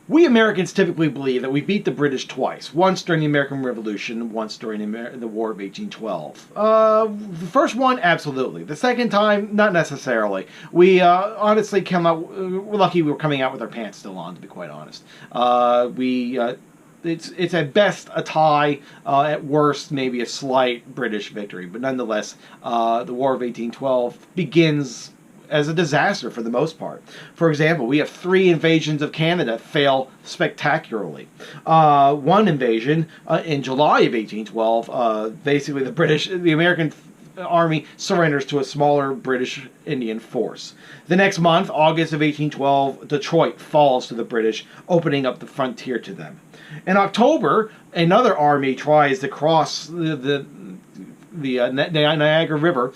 We Americans typically believe that we beat the British twice. Once during the American Revolution, once during the War of 1812. The first one, absolutely. The second time, not necessarily. We honestly came out. We're lucky we were coming out with our pants still on, to be quite honest. It's at best a tie, at worst maybe a slight British victory, but nonetheless, the War of 1812 begins as a disaster for the most part. For example, we have 3 invasions of Canada fail spectacularly. One invasion in July of 1812, basically the American army surrenders to a smaller British Indian force. The next month, August of 1812, Detroit falls to the British, opening up the frontier to them. In October, another army tries to cross the Niagara River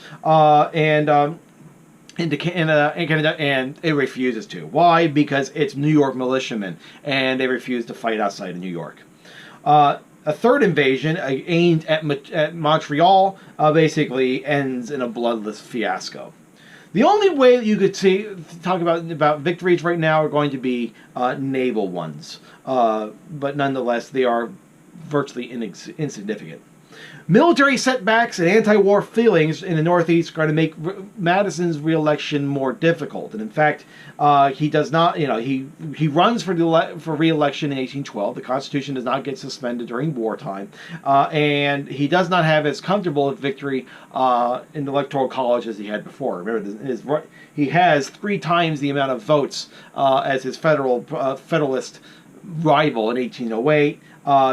into Canada, and it refuses to. Why? Because it's New York militiamen, and they refuse to fight outside of New York. A third invasion aimed at Montreal basically ends in a bloodless fiasco. The only way that you could talk about victories right now are going to be naval ones, but nonetheless they are virtually insignificant. Military setbacks and anti-war feelings in the Northeast are going to make Madison's re-election more difficult. And in fact, he does not, he runs for re-election in 1812. The Constitution does not get suspended during wartime. And he does not have as comfortable a victory in the Electoral College as he had before. Remember, he has 3 times the amount of votes as his Federalist rival in 1808.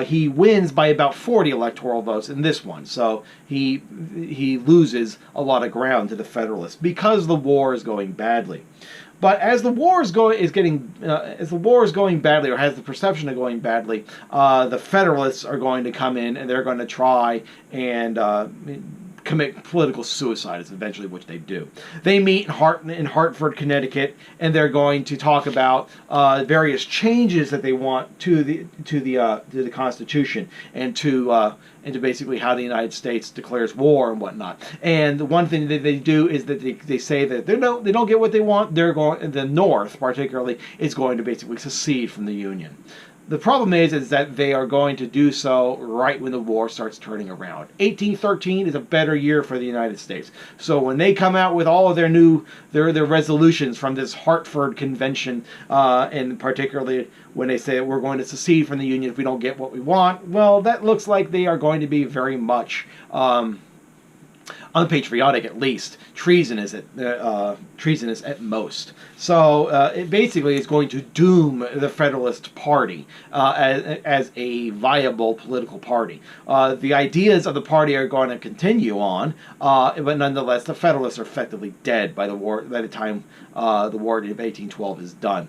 He wins by about 40 electoral votes in this one, so he loses a lot of ground to the Federalists because the war is going badly. But as the war is going badly, or has the perception of going badly, the Federalists are going to come in and they're going to try and commit political suicide is eventually what they do. They meet in Hartford, Connecticut, and they're going to talk about various changes that they want to the Constitution and to basically how the United States declares war and whatnot. And the one thing that they do is that they say that they don't get what they want. The North, particularly, is going to basically secede from the Union. The problem is that they are going to do so right when the war starts turning around. 1813 is a better year for the United States. So when they come out with all of their resolutions from this Hartford Convention, and particularly when they say we're going to secede from the Union if we don't get what we want, well, that looks like they are going to be very much unpatriotic, at least. Treasonous at most. So it basically is going to doom the Federalist Party as a viable political party. The ideas of the party are going to continue on, but nonetheless, the Federalists are effectively dead by the time the War of 1812 is done.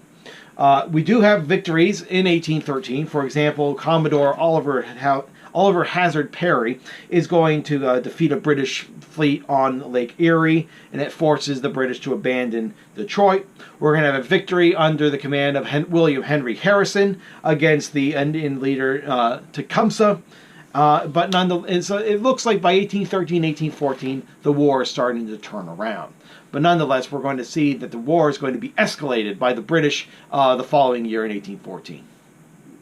We do have victories in 1813. For example, Commodore Oliver Hazard Perry is going to defeat a British fleet on Lake Erie, and it forces the British to abandon Detroit. We're going to have a victory under the command of William Henry Harrison against the Indian leader Tecumseh. But nonetheless, it looks like by 1813, 1814, the war is starting to turn around. But nonetheless, we're going to see that the war is going to be escalated by the British the following year in 1814.